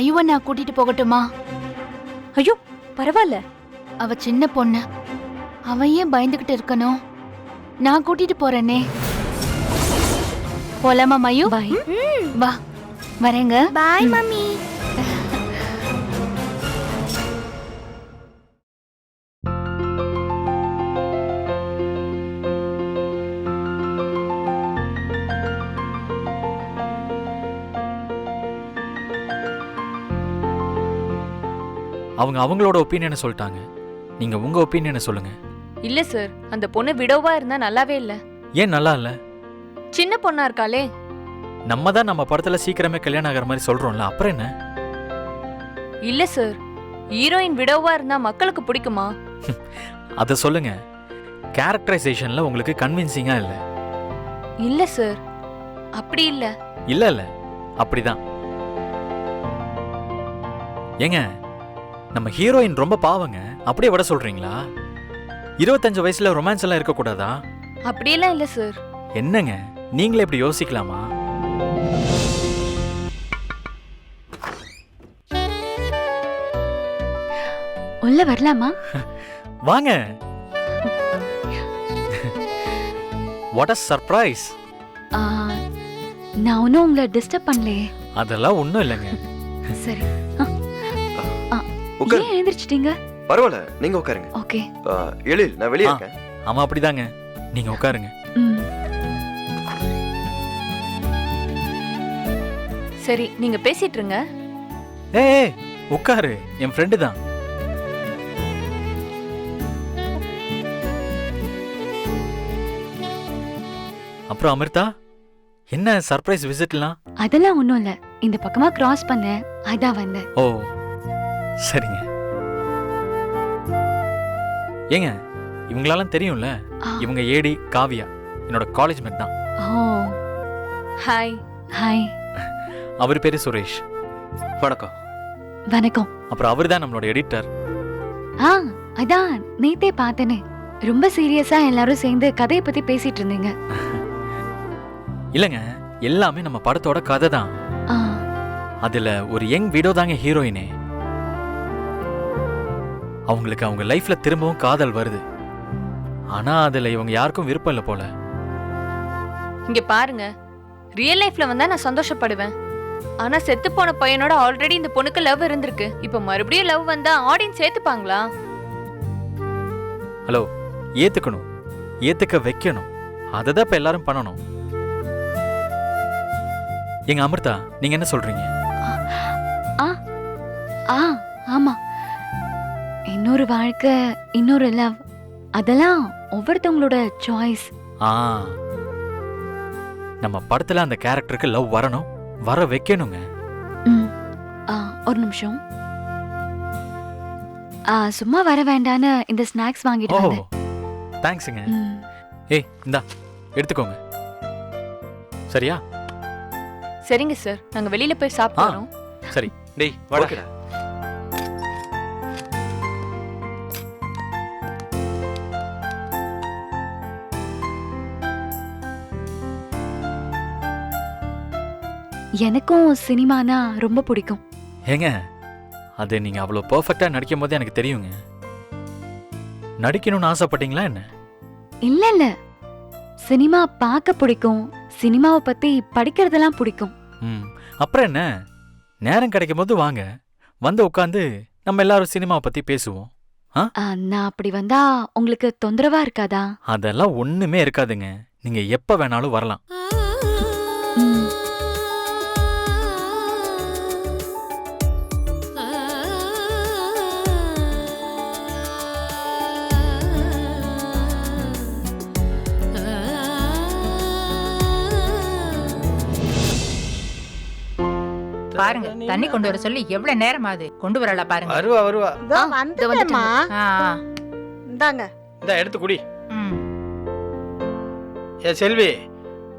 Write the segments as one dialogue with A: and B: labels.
A: மையுவை நான் கூட்டிட்டு போகட்டுமா?
B: ஐயோ பரவாயில்ல.
A: அவ சின்ன பொண்ணு, அவ ஏன் பயந்துகிட்டு இருக்கணும்? நான் கூட்டிட்டு போறேனே. போலாமா மயு?
B: பாய்.
A: வா, வரேங்க.
C: Bye mummy.
D: அவங்க அவங்களோட ஒப்பீனியனை சொல்லிட்டாங்க. நீங்க உங்க ஒப்பீனியனை சொல்லுங்க.
B: இல்ல சார், அந்த பொண்ணு விடோவா இருந்தா நல்லாவே இல்ல.
D: ஏன் நல்லா இல்ல?
B: சின்ன பொண்ணா இருக்காளே.
D: நம்ம தான் நம்ம படத்துல சீக்கிரமே கல்யாணம் ஆகிற மாதிரி சொல்றோம்ல, அப்புறம் என்ன?
B: இல்ல சார், ஹீரோயின் விடோவா இருந்தா மக்களுக்கு பிடிக்குமா?
D: அத சொல்லுங்க. கேரக்டரைசேஷன்ல உங்களுக்கு கன்வின்சிங்கா இல்ல.
B: இல்ல சார், அப்படி இல்ல.
D: இல்ல இல்ல, அப்படிதான். ஏங்க, நம்ம ஹீரோயின் ரொம்ப பாவங்க, அப்படியே விட சொல்றீங்களா? 25 வயசுல ரொமான்ஸ் எல்லாம் இருக்க கூடாதா?
B: அப்படியெல்லாம் இல்ல சார்.
D: என்னங்க, நீங்களே இப்படி யோசிக்கலாமா?
A: உள்ள வரலாமா?
D: வாங்க. What a surprise.
A: நான் ஒன்னும் உங்களை டிஸ்டர்ப் பண்ணலையே.
D: அதெல்லாம் ஒண்ணும் இல்லைங்க.
A: சரி.
E: உட்காரு.
A: ஏன் எழுந்திரிச்சிட்டீங்க?
E: பரவாயில்ல, நீங்க உட்காருங்க.
A: ஓகே.
E: எழில், நான் வெளியே இருக்கேன்.
D: ஆமா, அப்படிதாங்க. நீங்க உட்காருங்க.
B: சரி, நீங்க பேசிட்டு இருங்க.
D: ஏய், உட்காரு. என் ஃப்ரெண்டு தான். அப்புறம் அமிர்தா, என்ன சர்ப்ரைஸ் விசிட்லாம்?
A: அதெல்லாம் ஒண்ணும் இல்ல. இந்த பக்கமா கிராஸ் பண்ணேன், அதான் வந்தேன்.
D: ஓ, சரிங்க. ஏங்க, இவங்களெல்லாம் தெரியும்ல. இவங்க ஏடி காவியா, என்னோட காலேஜ் மேட் தான்.
A: ஓ,
B: ஹாய்.
A: ஹாய்.
D: அவர் பேரு சுரேஷ்.
E: வணக்கம்.
A: வணக்கம்.
D: அப்புறம் அவர் தான் நம்மளோட எடிட்டர்.
A: அதான் நேத்தே பார்த்தனே. ரொம்ப சீரியஸா எல்லாரும் சேர்ந்து கதையை பத்தி பேசிட்டு இருந்தீங்க.
D: இல்லங்க, எல்லாமே நம்ம படத்தோட கதை தான். அதுல ஒரு யங் விடோ தாங்க ஹீரோயினே. அவங்களுக்கு அவங்க லைஃப்ல திரும்பவும் காதல் வருது. ஆனா அதுல இவங்க யாருக்கும் விருப்பம் இல்ல போல.
B: இங்க பாருங்க, ரியல் லைஃப்ல வந்தா நான் சந்தோஷப்படுவேன். ஆனா செத்து போன பையனோட ஆல்ரெடி இந்த பொண்ணுக்கு லவ் இருந்திருக்கு. இப்ப மறுபடியும் லவ் வந்தா ஆடியன்ஸ் ஏத்துப்பாங்களா?
D: ஹலோ, ஏத்துக்கணும், ஏத்துக்க வைக்கணும். அததான் இப்ப எல்லாரும் பண்ணணும். எங்க அமிர்தா, நீங்க என்ன சொல்றீங்க?
A: ஆமா, இன்னொரு வாழ்க்கை, இன்னொரு லவ், அதெல்லாம் ஒவ்வொருத்தவங்களோட சாய்ஸ்.
D: நம்ம படத்துல அந்த கேரக்டருக்கு லவ் வரணும், வர வைக்கணுங்க.
A: ஒரு நிமிஷம். சும்மா வர வேண்டான்னு இந்த ஸ்நாக்ஸ் வாங்கிட்டு வந்தேன்.
D: தேங்க்ஸ்ங்க. ஏய், இந்தா எடுத்துக்கோங்க. சரியா?
B: சரிங்க சார், நாங்க வெளியில போய் சாப்பிடுறோம்.
D: சரி. டேய், வாடா.
A: எனக்கும் சினிமானா ரொம்ப பிடிக்கும்.
D: ஏங்க, அது நீங்க அவ்வளவு பெர்ஃபெக்ட்டா நடிக்கும் போது எனக்கு தெரியுங்க. நடிக்கணும்னு ஆசைப்பட்டீங்களா என்ன?
A: இல்ல, சினிமா பார்க்க பிடிக்கும், சினிமாவை பத்தி படிக்கிறதெல்லாம் பிடிக்கும்.
D: அப்புறம் என்ன, நேரம் கிடைக்கும் போது வாங்க, வந்து உட்காந்து நம்ம எல்லாரும் சினிமாவை பத்தி பேசுவோம்.
A: நான் அப்படி வந்தா உங்களுக்கு தொந்தரவா இருக்காதா?
D: அதெல்லாம் ஒண்ணுமே இருக்காதுங்க. நீங்க எப்ப வேணாலும் வரலாம்.
F: பாருங்க, தண்ணி கொண்டு வர சொல்லி எவ்வளவு நேரம் ஆகுது. கொண்டு வரல பாருங்க.
E: வருவா.
C: வந்துட்டேம்மா. இந்தாங்க.
G: இந்த எடுத்து குடி. ஏ செல்வி,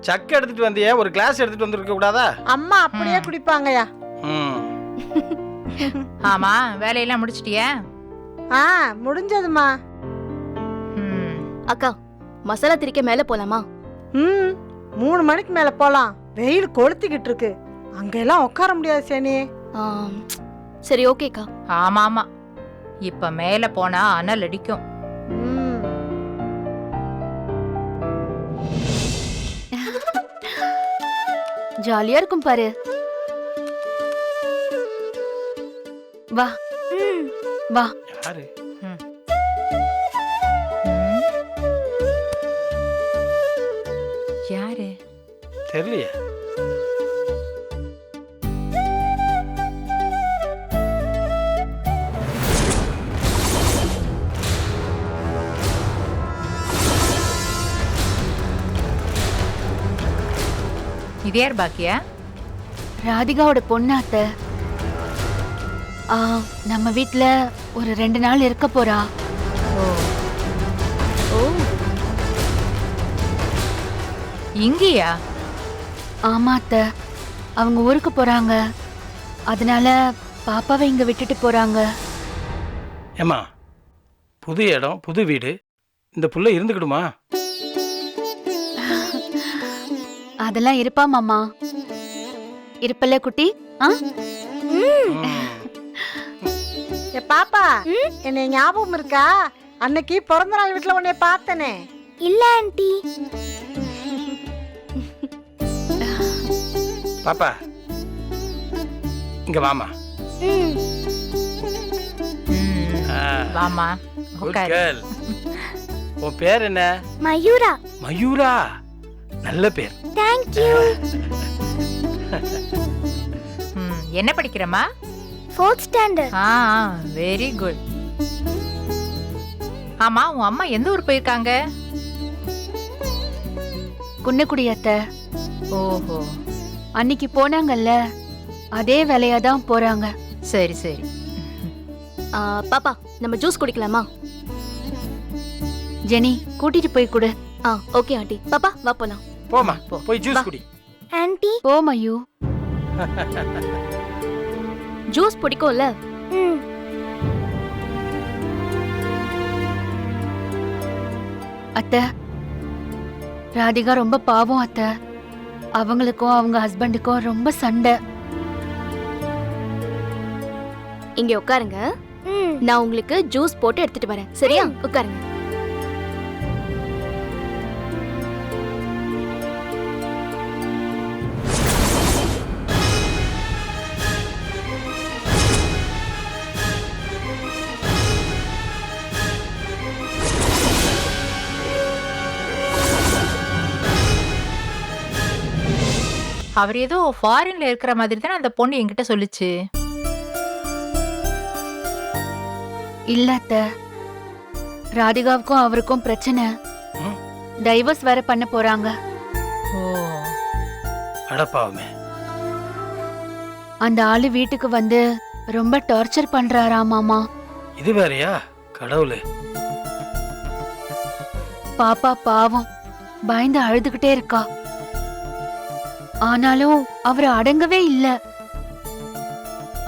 G: சக்கை எடுத்துட்டு வந்தியே, ஒரு கிளாஸ் எடுத்துட்டு வந்திருக்க கூடாதா?
C: அம்மா அப்படியே குடிப்பாங்கயா.
F: ஆமா, வேலையெல்லாம் முடிச்சிட்டியா?
C: முடிஞ்சதுமா.
H: அக்கா, மசாலா திரிக்க மேல போலாமா?
C: 3 மணிக்கு மேல போலாம். வெயில் கொளுத்திக்கிட்டு இருக்கு, அங்கெல்லாம் உட்கார முடியாது சேனி.
H: ஆம், சரி ஓகேக்கா.
F: ஆமா ஆமா, இப்ப மேல போனா அனல் அடிக்கும்.
C: ம்.
H: ஜாலியா இருக்கும் பாரு.
A: வா வா.
G: யாரு?
F: ம். யாரு?
G: தெரியலையே.
F: இது யார் பாக்கியா?
A: ராதிகாவோட பொண்ணு அத்தை. நம்ம வீட்ல ஒரு 2 நாள் இருக்க போறா.
F: ஓ ஓ, இங்கயா?
A: ஆமா அத்தை, அவங்க ஊருக்கு போறாங்க. அதனால பாப்பாவை இங்க விட்டுட்டு போறாங்க.
G: ஏம்மா, புது இடம் புது வீடு, இந்த புள்ள இருந்துக்கிடுமா?
A: அதெல்லாம் இருப்பா மாமா. இருப்பல்ல குட்டி?
C: ஏ பாப்பா, என்னை ஞாபகம் இருக்கா? அன்னைக்கு பிறந்த நாள் வீட்டுல உன்னை பார்த்தனே.
H: இல்ல ஆண்டி.
G: பாப்பா, இங்க வாமா.
F: ம், வாமா
G: குட்
F: உட்காரு.
G: கேர்ள். உன் பேர் என்ன?
H: மயூரா.
G: மயூரா, நல்ல பேர்.
H: Thank you.
F: என்ன படிக்கிறமா?
H: 4th standard.
F: Very good. ஆமா, உன் அம்மா எந்த ஊர் போயிருக்காங்க?
A: குன்னக்குடி அத்தை.
F: ஓஹோ,
A: அன்னைக்கு போனாங்கல்ல, அதே வேலையா தான் போறாங்க.
F: சரி சரி.
H: பாப்பா, நம்ம ஜூஸ் குடிக்கலாமா?
A: ஜெனி, கூட்டிட்டு போய் கொடு.
H: Okay aunty. பாப்பா வா போலாம்.
G: போமா,
F: போ.
G: போய் ஜூஸ் குடி.
H: ஆண்டி
A: போ மயூ.
H: ஜூஸ் பிடிக்கும்ல?
A: அத்தை, ராதிகா ரொம்ப பாவம் அத்தை. அவங்களுக்கும் அவங்க ஹஸ்பண்டுக்கும் ரொம்ப சண்டை.
H: இங்க உட்காருங்க. நான் உங்களுக்கு ஜூஸ் போட்டு எடுத்துட்டு வரேன். சரியா? உட்காருங்க.
F: அவர் ஏதோ ஃபாரின்ல இருக்கிற மாதிரி தானே அந்த பொண்ணு என்கிட்ட சொல்லுச்சு.
A: இல்ல அத்தை, ராதிகாவுக்கும் அவருக்கும் பிரச்சனை.
G: ம்.
A: டைவர்ஸ் வேற பண்ண போறாங்க.
F: ஓ,
G: அடப்பாவுமே.
A: அந்த ஆளு வீட்டுக்கு வந்து ரொம்ப டார்ச்சர் பண்றாராமாமா.
G: இது வேறயா? கடவுளே.
A: பாப்பா பாவம் பயந்து அழுதுகிட்டே இருக்கா. ஆனாலும் அவர் அடங்கவே இல்ல.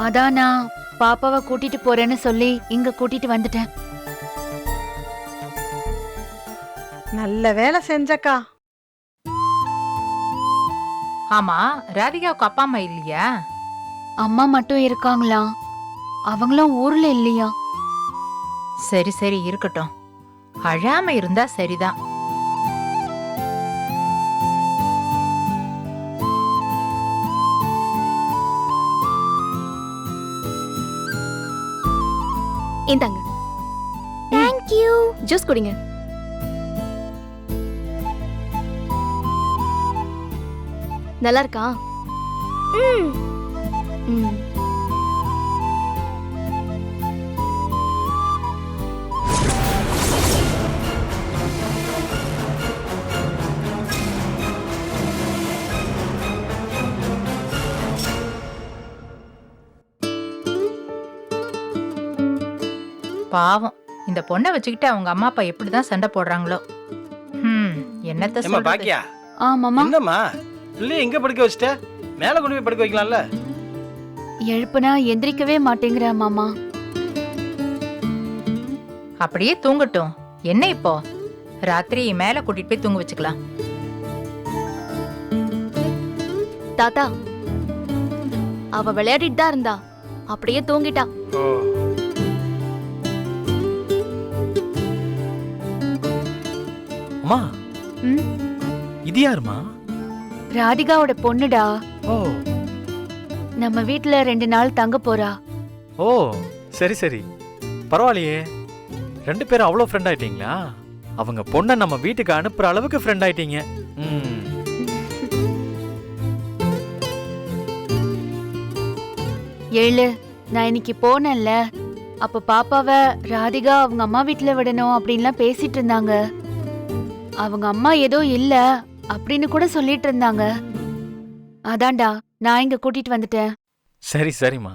A: அதான் நான் பாப்பாவை கூட்டிட்டு போறேன்னு சொல்லி இங்க கூட்டிட்டு வந்துட்டேன்.
C: நல்ல வேலை செஞ்சக்கா.
F: ஆமா, ராதிகாவுக்கு அப்பா அம்மா இல்லையா?
A: அம்மா மட்டும் இருக்காங்களாம். அவங்களும் ஊர்ல இல்லையா.
F: சரி சரி, இருக்கட்டும். அழாம இருந்தா சரிதான்.
H: இந்தாங்க. Thank you. ஜூஸ் குடிங்க. நல்லா இருக்கா? ம்.
F: பாவம், இந்த பொண்ணை வச்சுக்கிட்டு அவங்க அம்மா அப்பா எப்படிதான் சண்டை போடுறாங்களோ. என்னத்த
G: ஏம்மா
F: சொல்றது?
G: பாக்கியா,
A: ஆமாமா.
G: என்னம்மா பிள்ளைய எங்க படுக்க வச்சிட்ட? மேல கொண்டு போய் படுக்க வைக்கலாம்ல?
A: எழுப்புனா எந்திரிக்கவே மாட்டேங்கிற மாமா.
F: அப்படியே தூங்கட்டும். என்ன இப்போ? ராத்திரி மேல கூட்டிட்டு போய் தூங்க வச்சுக்கலாம்.
H: தாத்தா, அவ விளையாடிட்டு தான் இருந்தா, அப்படியே தூங்கிட்டா.
G: ஓ
D: அம்மா
A: ம்,
D: இது யாருமா?
A: ராதிகாவோட பொண்ணுடா.
D: ஓ
A: நம்ம வீட்ல 2 நாள் தங்க போறா.
D: ஓ சரி சரி, பரவாயில்லையே. 2 பேரும் அவ்வளோ ஃப்ரெண்ட் ஆயிட்டீங்களா? அவங்க பொண்ணை நம்ம வீட்டுக்கு அனுப்புற அளவுக்கு ஃப்ரெண்ட் ஆயிட்டீங்க. ம்.
A: ஏழு, நான் இன்னைக்கு போனேன்ல, அப்ப பாப்பாவை ராதிகா அவங்க அம்மா வீட்ல விடணும் அப்படின்லாம் பேசிட்டு இருந்தாங்க. அவங்க அம்மா ஏதோ இல்ல அப்படின்னு கூட சொல்லிட்டு இருந்தாங்க. அதான்டா நான் இங்க கூட்டிட்டு வந்துட்டேன்.
D: சரி சரிம்மா.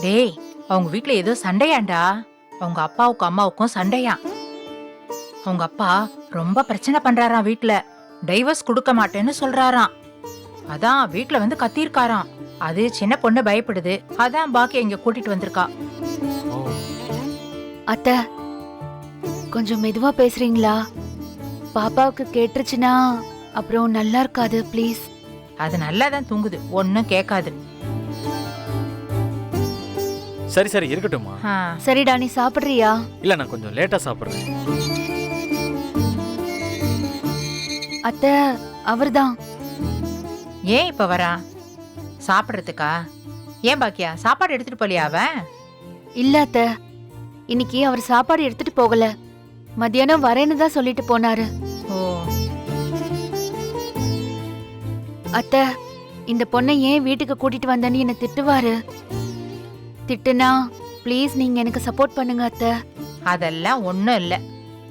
F: டேய், அவங்க வீட்ல ஏதோ சண்டையாண்டா. அவங்க அப்பாவுக்கும் அம்மாவுக்கும் சண்டையா. அவங்க அப்பா ரொம்ப பிரச்சனை பண்றாராம் வீட்ல. டைவர்ஸ் கொடுக்க மாட்டேன்னு சொல்றாராம். அதான் வீட்ல வந்து கத்திருக்காராம். அது சின்ன பொண்ணு பயப்படுது. அதான் பாக்கி இங்க கூட்டிட்டு வந்திருக்கா.
D: ஓ
A: அத்தை, கொஞ்சம் மெதுவா பேசுறீங்களா? பாப்பாவுக்கு கேட்டுருச்சுன்னா அப்புறம் நல்லா இருக்காது, ப்ளீஸ்.
F: அது நல்லா தான் தூங்குது, ஒன்னும் கேட்காது.
D: சரி சரி இருக்கட்டும்மா.
F: ஆ,
A: சரிடா, நீ சாப்பிடுறியா?
D: இல்ல நான் கொஞ்சம் லேட்டா சாப்பிடுறேன்.
A: அத்தை, அவர்தான்.
F: ஏன் இப்ப வரா? சாப்பிடுறதுக்கா? ஏன் பாக்கியா சாப்பாடு எடுத்துட்டு போலியா அவன்?
A: இல்ல அத்தை, இன்னைக்கு அவர் சாப்பாடு எடுத்துட்டு போகல. மத்தியானம் வரேன்னு தான் சொல்லிட்டு போனாரு.
F: ஓ,
A: அத்தை, இந்த பொண்ணை ஏன் வீட்டுக்கு கூட்டிட்டு வந்தேன்னு என்ன திட்டுவாரு. திட்டுனா ப்ளீஸ் நீங்க எனக்கு சப்போர்ட் பண்ணுங்க அத்தை.
F: அதெல்லாம் ஒண்ணும் இல்ல.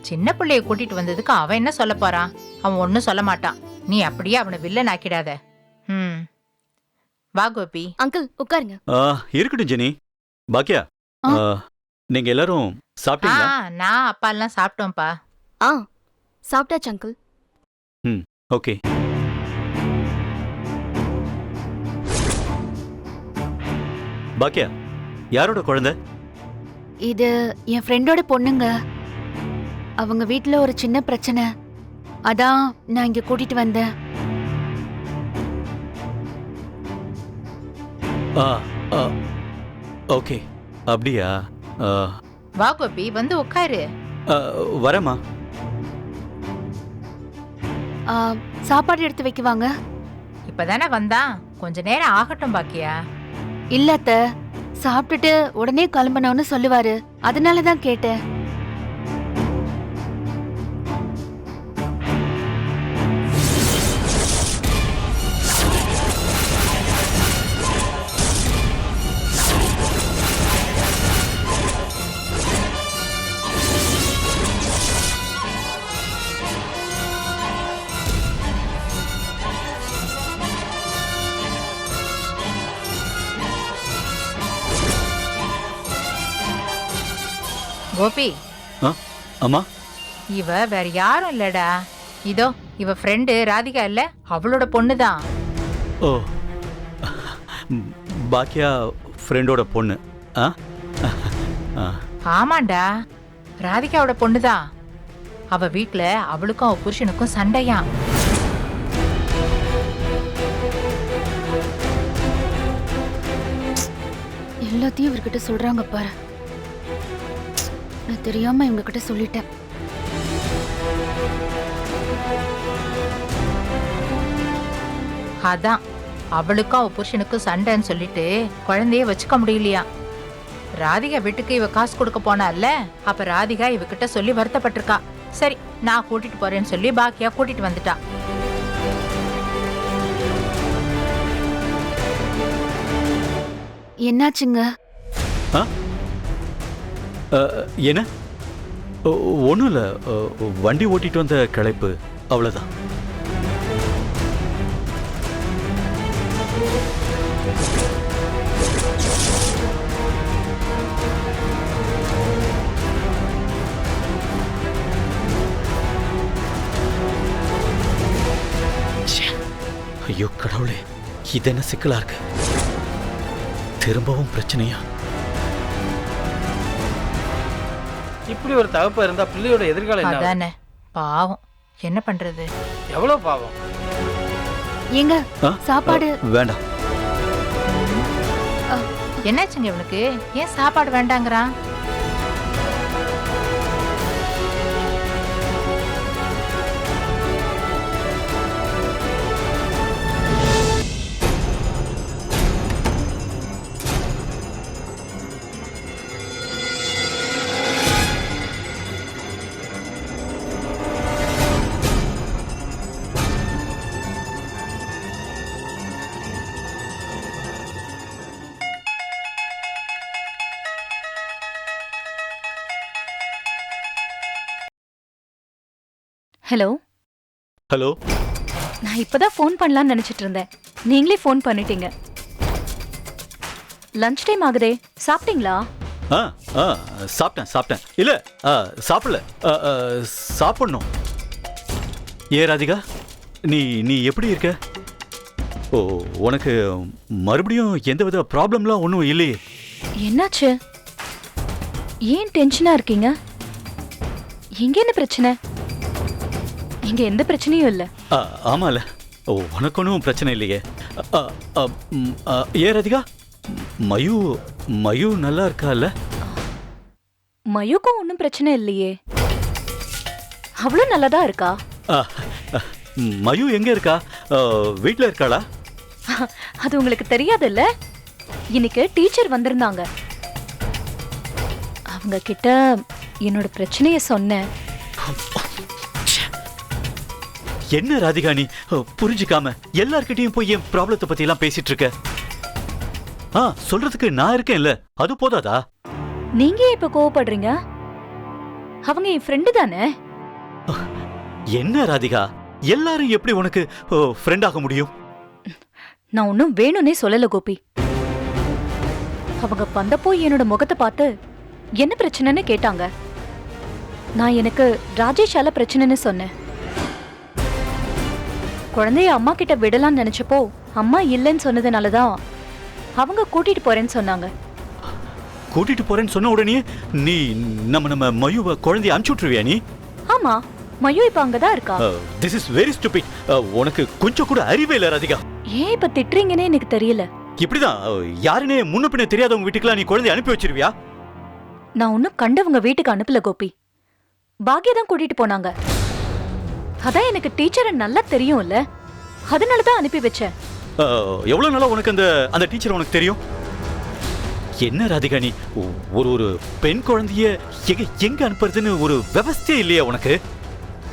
F: சின்ன பிள்ளைய கூட்டிட்டு வந்ததுக்கு அவன் என்ன சொல்ல போறான்? அவன் ஒன்னும் சொல்ல மாட்டான். நீ அப்படியே அவனை வில்லன் ஆக்கிடாத. ம், வா கோபி.
H: அங்கிள் உட்காருங்க.
I: இருக்கட்டும் ஜெனி. பாக்கியா,
A: ஆ.
I: நீங்க எல்லாரும்
F: ஆ,
I: சாப்பிட்டீங்களா?
F: நான் அப்பா எல்லாம் சாப்பிட்டோம்ப்பா.
H: ஆ சாப்பிட்டாச்சு அங்கிள்.
I: ஓகே. பாக்கியா, யாரோட குழந்தை?
A: இது என் ஃப்ரெண்டோட பொண்ணுங்க. அவங்க வீட்ல ஒரு சின்ன பிரச்சனை, அதான் நான் இங்க கூட்டிட்டு வந்தேன்.
I: ஆ, ஆ, ஓகே. அப்படியா? ஆ,
F: வா கோபி, வந்து உட்காரு.
I: ஆ, வரேம்மா.
A: ஆ, சாப்பாடு எடுத்து வைக்குவாங்க.
F: இப்பதானே வந்தான், கொஞ்ச நேரம் ஆகட்டும் பாக்கியா.
A: இல்ல அத்தை, சாப்பிட்டுட்டு உடனே கிளம்பணும்னு சொல்லுவாரு, அதனாலதான் கேட்டேன்.
F: கோபி,
I: அம்மா.
F: இவ வேற யாரும் இல்லடா. இதோ இவ ஃப்ரெண்டு ராதிகா இல்ல, அவளோட பொண்ணுதான்.
I: ஓ, பாக்கியா ஃப்ரெண்டோட பொண்ணு. ஆ, ஆ,
F: ஆமாண்டா, ராதிகாவோட பொண்ணுதான். அவ வீட்ல அவளுக்கும் அவ புருஷனுக்கும் சண்டையா.
A: எல்லாத்தையும் இவர்கிட்ட சொல்றாங்க பாரு. நான் தெரியாம இவங்க கிட்ட சொல்லிட்டேன்.
F: அதான் அவளுக்கும் அவ புருஷனுக்கும் சண்டைன்னு சொல்லிட்டு குழந்தைய வச்சுக்க முடியலையா. ராதிகா வீட்டுக்கு இவ காசு கொடுக்க போனால, அப்ப ராதிகா இவகிட்ட சொல்லி வருத்தப்பட்டிருக்கா. சரி, நான் கூட்டிட்டு போறேன்னு சொல்லி பாக்கியா கூட்டிட்டு வந்துட்டா.
A: என்னாச்சுங்க?
I: என்ன? ஒன்றும் இல்லை, வண்டி ஓட்டிட்டு வந்த களைப்பு, அவ்வளோதான். ஐயோ கடவுளே, இது என்ன சிக்கலா இருக்கு. திரும்பவும் பிரச்சனையா?
G: இப்படி ஒரு தகப்பா இருந்தா பிள்ளையோட எதிர்காலம் என்ன ஆகும்?
F: அதானே பாவம், என்ன பண்றது?
G: எவ்வளவு பாவம்.
A: ஏங்க
I: ஆ?
A: சாப்பாடு
I: வேண்டாம்.
F: என்னாச்சுங்க இவனுக்கு? ஏன் சாப்பாடு வேண்டாங்கிறான்?
B: ஹலோ.
I: ஹலோ.
B: நான் இப்பதான் ஃபோன் பண்ணலாம்னு நினைச்சிட்டு இருந்தேன். நீங்களே ஃபோன் பண்ணிட்டீங்க. லஞ்ச் டைம் ஆகுதே, சாப்பிட்டீங்களா?
I: ஆ ஆ சாப்பிட்டேன். இல்ல சாப்பிடல. சாப்பிடணும். ராதிகா, நீ எப்படி இருக்க? ஓ, உனக்கு மறுபடியும் எந்தவித ப்ராப்ளம்லாம் ஒன்றும் இல்லையே?
B: என்னாச்சு? ஏன் டென்ஷனா இருக்கீங்க? எங்க என்ன பிரச்சனை? இங்க எந்த பிரச்சனையும் இல்ல.
I: ஆமால, உனக்கு ஒன்றும் பிரச்சனை இல்லையே. ராதிகா, மயு நல்லா இருக்கால?
B: மயுக்கும் ஒன்றும் பிரச்சனை இல்லையே, அவ்வளவு நல்லாதான் இருக்கா.
I: மயு எங்க இருக்கா? வீட்ல இருக்காளா?
B: அது உங்களுக்கு தெரியாதுல்ல. இன்னைக்கு டீச்சர் வந்திருந்தாங்க. அவங்க கிட்ட என்னோட பிரச்சனைய சொன்னேன்.
I: என்ன ராதிகா, நீ புரிஞ்சுக்காம எல்லார்கிட்டயும் போய் என் ப்ராப்ளத்தை பத்தி எல்லாம் பேசிட்டு இருக்க? சொல்றதுக்கு நான் இருக்கேன்ல, அது போதாதா?
B: நீங்க இப்ப கோவப்படுறீங்க? அவங்க என் ஃப்ரெண்டு தானே.
I: என்ன ராதிகா, எல்லாரும் எப்படி உனக்கு ஃப்ரெண்ட் ஆக முடியும்?
B: நான் ஒன்னும் வேணும்னே சொல்லல கோபி. அவங்க வந்தப்போ என்னோட முகத்தை பார்த்து என்ன பிரச்சனைன்னு கேட்டாங்க. நான் எனக்கு ராஜேஷால பிரச்சனைன்னு சொன்னேன். குழந்தைய அம்மா கிட்ட விடலாம்னு நினைச்சப்போ அம்மா இல்லைன்னு சொன்னதுனாலதான் அவங்க கூட்டிட்டு போறேன்னு சொன்னாங்க.
I: கூட்டிட்டு போறேன்னு சொன்ன உடனே நீ நம்ம மயுவை குழந்தைய அனுப்பிச்சு விட்டுருவியா நீ?
B: ஆமா, மயு இப்ப அங்கதான் இருக்கா.
I: This is very stupid. உனக்கு கொஞ்சம் கூட அறிவே இல்ல ராதிகா.
B: ஏன் இப்ப திட்டுறீங்கன்னு எனக்கு தெரியல.
I: இப்படிதான் யாருனே முன்ன பின்ன தெரியாதவங்க வீட்டுக்குலாம் நீ குழந்தைய அனுப்பி வச்சிருவியா?
B: நான் ஒன்னும் கண்டவங்க வீட்டுக்கு அனுப்பல கோபி. பாக்யா தான் கூட்டிட்டு போனாங்க. அதான் எனக்கு டீச்சரை நல்லா தெரியும்ல, அதனாலதான் அனுப்பி வச்சேன்.
I: எவ்வளவு நாளா உனக்கு அந்த டீச்சர் உனக்கு தெரியும்? என்ன ராதிகா, நீ ஒரு பெண் குழந்தைய எங்க அனுப்புறதுன்னு ஒரு விவஸ்தையே இல்லையா உனக்கு?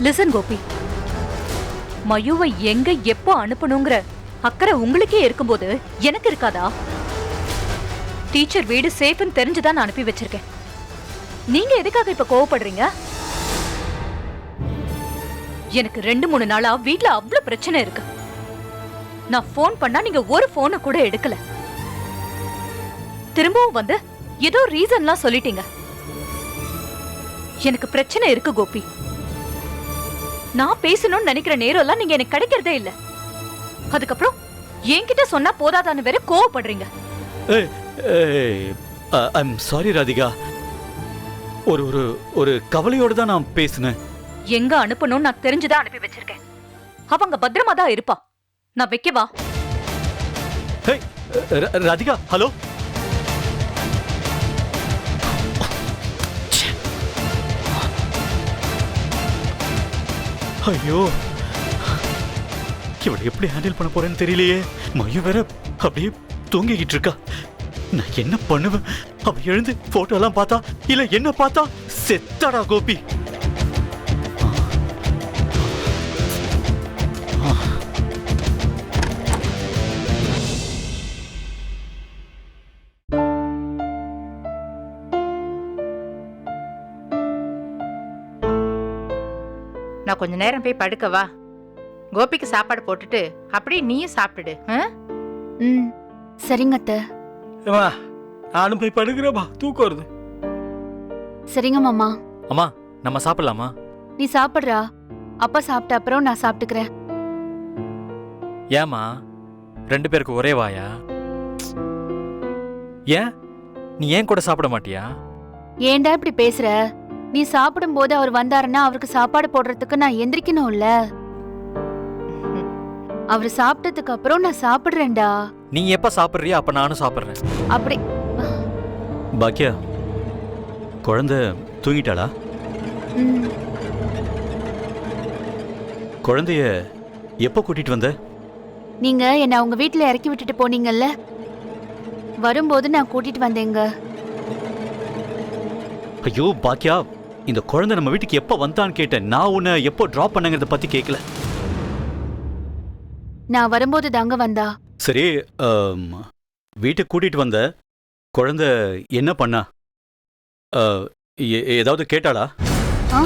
B: லிசன் கோபி, மயுவை எங்க எப்போ அனுப்பணுங்கிற அக்கறை உங்களுக்கே இருக்கும்போது எனக்கு இருக்காதா? டீச்சர் வீடு சேஃப்னு தெரிஞ்சுதான் நான் அனுப்பி வச்சிருக்கேன். நீங்க எதுக்காக இப்ப கோவப்படுறீங்க? எனக்கு 2-3 நாளா வீட்ல அவ்வளவு பிரச்சனை இருக்கு. நான் போன் பண்ணா நீங்க ஒரு போனை கூட எடுக்கல. திரும்பவும் வந்து ஏதோ ரீசன்லாம் சொல்லிட்டீங்க. எனக்கு பிரச்சனை இருக்கு கோபி. நான் பேசணும்னு நினைக்கிற நேரம் எல்லாம் நீங்க எனக்கு கிடைக்கிறதே இல்ல. அதுக்கப்புறம் என்கிட்ட சொன்னா போதாதான்னு வேற கோவப்படுறீங்க.
I: I'm sorry Radhika. ஒரு கவலையோட தான் நான் பேசினேன்.
B: எங்க அனுப்பணும்னு நான் தெரிஞ்சுதான் அனுப்பி வச்சிருக்கேன். அவங்க பத்திரமா தான் இருப்பா. நான் வைக்கவா?
I: ராதிகா, ஹலோ. ஐயோ, இவளை எப்படி ஹேண்டில் பண்ண போறேன்னு தெரியலையே. மயு வேற அப்படியே தூங்கிக்கிட்டு இருக்கா. நான் என்ன பண்ணுவேன்? அவ எழுந்து போட்டோ எல்லாம் பார்த்தா இல்ல என்ன பார்த்தா செத்தாடா கோபி.
F: நான் கொஞ்ச நேரம் போய் படுக்கவா? கோபிக்கு சாப்பாடு போட்டுட்டு அப்படியே நீயும் சாப்பிட்டுடு.
A: சரிங்க அத்தை.
G: நானும் போய் படுக்கிறேப்பா, தூக்கம் வருது.
A: சரிங்க மாமா.
D: அம்மா, நம்ம சாப்பிடலாமா?
A: நீ சாப்பிடுறா, அப்பா சாப்பிட்ட அப்புறம் நான் சாப்பிட்டுக்கிறேன்.
D: ஏமா 2 பேருக்கு ஒரே வாயா? ஏன் நீ ஏன் கூட சாப்பிட மாட்டியா?
A: ஏன்டா இப்படி பேசுற? நீ சாப்பிடும் போது அவர் வந்தாருன்னா அவருக்கு சாப்பாடு போடுறதுக்கு நான் எந்திரிக்கணும்ல. அவர் சாப்பிட்டதுக்கு அப்புறம் நான் சாப்பிடுறேன்டா.
D: நீ எப்ப சாப்பிடுறியா அப்ப நானும் சாப்பிடுறேன்.
A: அப்படி
I: பாக்கியா குழந்தை தூங்கிட்டாளா?
A: ம்,
I: குழந்தைய எப்போ கூட்டிட்டு வந்த?
A: நீங்க என்ன அவங்க வீட்ல இறக்கி விட்டுட்டு போனீங்கல்ல, வரும்போது நான் கூட்டிட்டு வந்தேங்க.
I: ஐயோ பாக்கியா, இந்த குழந்தை நம்ம வீட்டுக்கு எப்போ வந்தான்னு கேட்டேன். நான் உன்னை எப்போ டிராப் பண்ணங்கிறத பத்தி கேட்கல.
A: நான் வரும்போது தாங்க வந்தா.
I: சரி, வீட்டுக்கு கூட்டிட்டு வந்த குழந்தை என்ன பண்ணா? ஏதாவது கேட்டாளா?
A: ஆ